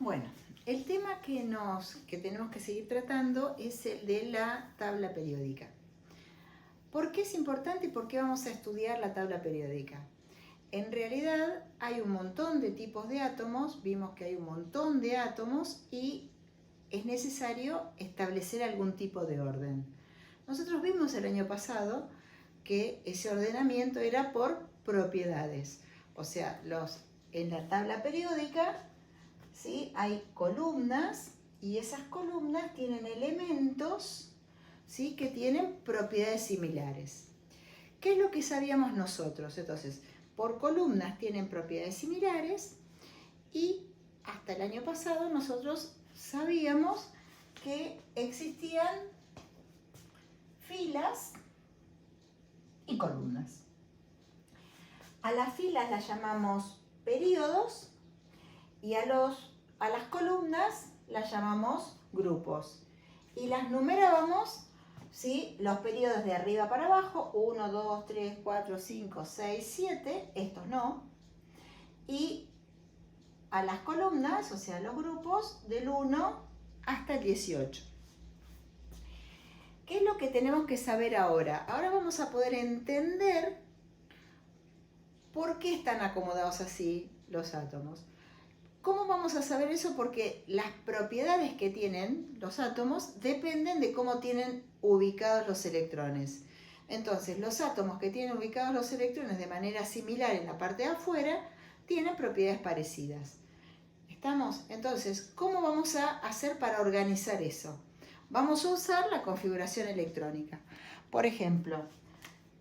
Bueno, el tema que tenemos que seguir tratando es el de la tabla periódica. ¿Por qué es importante y por qué vamos a estudiar la tabla periódica? En realidad hay un montón de tipos de átomos, vimos que hay un montón de átomos y es necesario establecer algún tipo de orden. Nosotros vimos el año pasado que ese ordenamiento era por propiedades, o sea, en la tabla periódica, ¿sí?, hay columnas y esas columnas tienen elementos, ¿sí?, que tienen propiedades similares. ¿Qué es lo que sabíamos nosotros? Entonces, por columnas tienen propiedades similares y hasta el año pasado nosotros sabíamos que existían filas y columnas. A las filas las llamamos períodos y a las columnas las llamamos grupos. Y las numerábamos, ¿sí?, los períodos de arriba para abajo, 1, 2, 3, 4, 5, 6, 7, estos no. Y a las columnas, o sea, los grupos, del 1 hasta el 18. ¿Qué es lo que tenemos que saber ahora? Ahora vamos a poder entender por qué están acomodados así los átomos. ¿Cómo vamos a saber eso? Porque las propiedades que tienen los átomos dependen de cómo tienen ubicados los electrones. Entonces, los átomos que tienen ubicados los electrones de manera similar en la parte de afuera tienen propiedades parecidas. ¿Estamos? Entonces, ¿cómo vamos a hacer para organizar eso? Vamos a usar la configuración electrónica. Por ejemplo,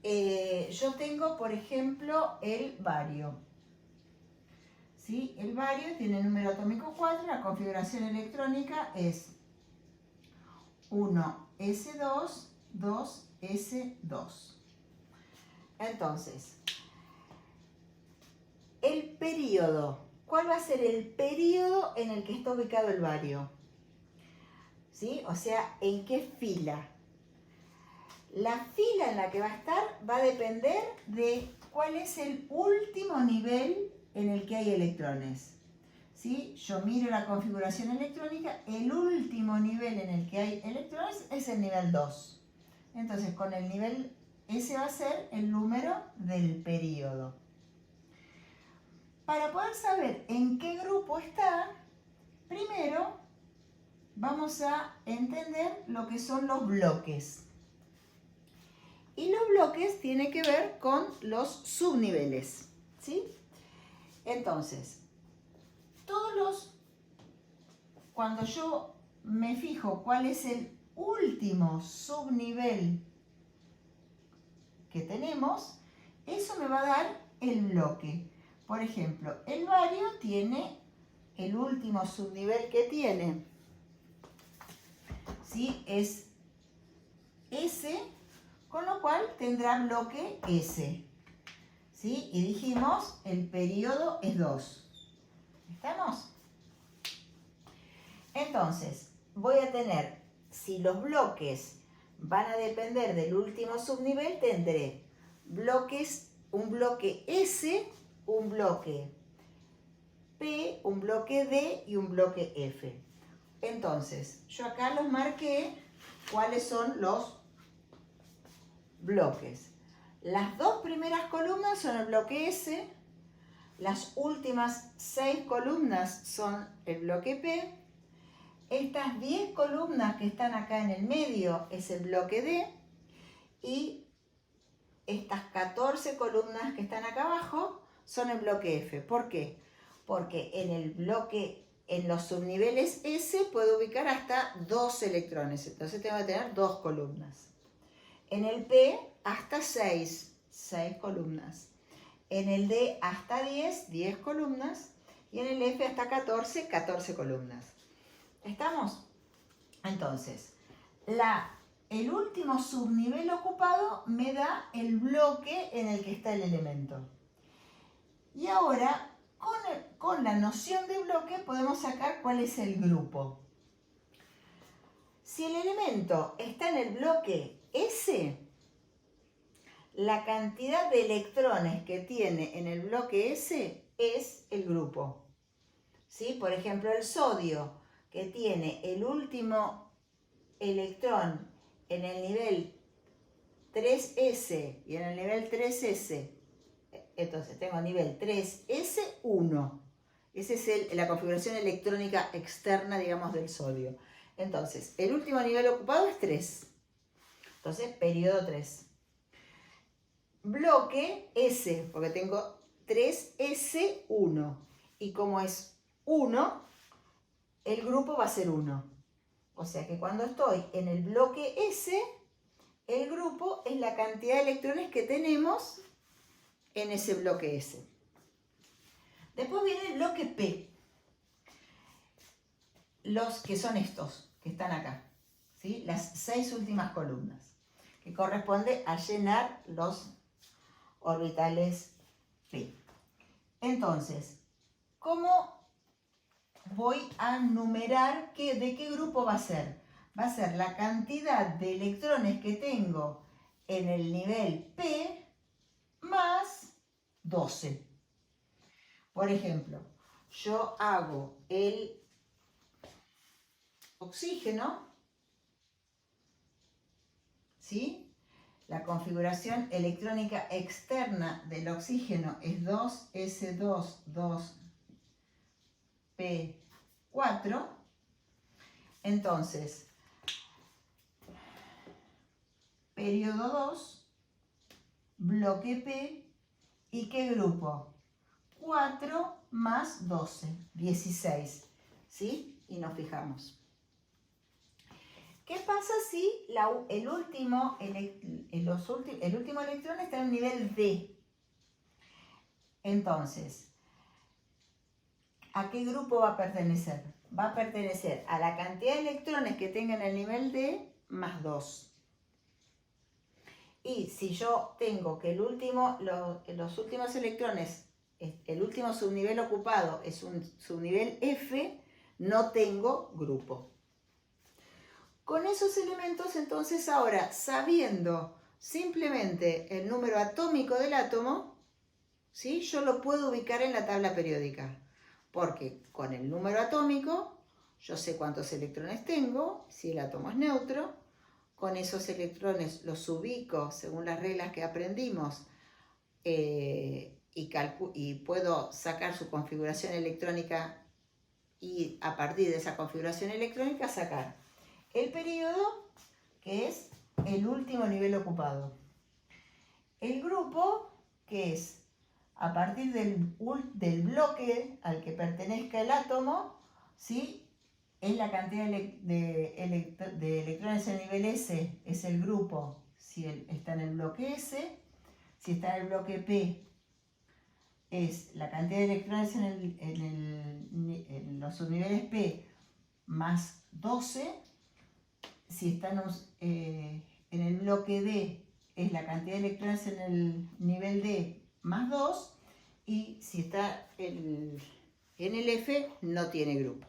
yo tengo, por ejemplo, el bario. ¿Sí? El bario tiene el número atómico 4, la configuración electrónica es 1s2, 2s2. Entonces, el período. ¿Cuál va a ser el período en el que está ubicado el bario? ¿Sí? O sea, ¿en qué fila? La fila en la que va a estar va a depender de cuál es el último nivel en el que hay electrones. ¿Sí? Yo miro la configuración electrónica, el último nivel en el que hay electrones es el nivel 2. Entonces, con el nivel, ese va a ser el número del período. Para poder saber en qué grupo está, primero vamos a entender lo que son los bloques. Y los bloques tienen que ver con los subniveles, ¿sí? Entonces, cuando yo me fijo cuál es el último subnivel que tenemos, eso me va a dar el bloque. Por ejemplo, el bario tiene el último subnivel que tiene, ¿sí?, es S, con lo cual tendrá bloque S. ¿Sí? Y dijimos, el período es 2. ¿Estamos? Entonces, voy a tener, si los bloques van a depender del último subnivel, tendré bloques, un bloque S, un bloque P, un bloque D y un bloque F. Entonces, yo acá los marqué cuáles son los bloques. Las dos primeras columnas son el bloque S, las últimas 6 columnas son el bloque P, estas 10 columnas que están acá en el medio es el bloque D y estas 14 columnas que están acá abajo son el bloque F. ¿Por qué? Porque en los subniveles S puedo ubicar hasta 2 electrones, entonces tengo que tener 2 columnas. En el P hasta 6 columnas. En el D hasta 10 columnas. Y en el F hasta 14 columnas. ¿Estamos? Entonces, el último subnivel ocupado me da el bloque en el que está el elemento. Y ahora, con la noción de bloque, podemos sacar cuál es el grupo. Si el elemento está en el bloque S, la cantidad de electrones que tiene en el bloque S es el grupo. ¿sí? Por ejemplo, el sodio, que tiene el último electrón en el nivel 3s y en el nivel 3s, entonces tengo nivel 3s1. Esa es la configuración electrónica externa, digamos, del sodio. Entonces, el último nivel ocupado es 3. Entonces, periodo 3. Bloque S, porque tengo 3S1. Y como es 1, el grupo va a ser 1. O sea que cuando estoy en el bloque S, el grupo es la cantidad de electrones que tenemos en ese bloque S. Después viene el bloque P. Los que son estos, que están acá, ¿sí? Las 6 últimas columnas, que corresponde a llenar los orbitales P. Entonces, ¿cómo voy a numerar de qué grupo va a ser? Va a ser la cantidad de electrones que tengo en el nivel P más 12. Por ejemplo, yo hago el oxígeno, ¿sí? La configuración electrónica externa del oxígeno es 2s2, 2p4. Entonces, periodo 2, bloque P, ¿y qué grupo? 4 más 12, 16, ¿sí? Y nos fijamos. ¿Qué pasa si el último electrón está en el nivel D? Entonces, ¿a qué grupo va a pertenecer? Va a pertenecer a la cantidad de electrones que tenga en el nivel D más 2. Y si yo tengo que los últimos electrones, el último subnivel ocupado es un subnivel F, no tengo grupo. Con esos elementos, entonces, ahora, sabiendo simplemente el número atómico del átomo, ¿sí? Yo lo puedo ubicar en la tabla periódica, porque con el número atómico yo sé cuántos electrones tengo, si el átomo es neutro, con esos electrones los ubico según las reglas que aprendimos y puedo sacar su configuración electrónica y a partir de esa configuración electrónica sacar el periodo, que es el último nivel ocupado. El grupo, que es a partir del bloque al que pertenezca el átomo, ¿sí? Es la cantidad de electrones en el nivel S, es el grupo, si está en el bloque S. Si está en el bloque P, es la cantidad de electrones en los subniveles P más 12. Si está en el bloque D, es la cantidad de electrones en el nivel D más 2. Y si está en el F, no tiene grupo.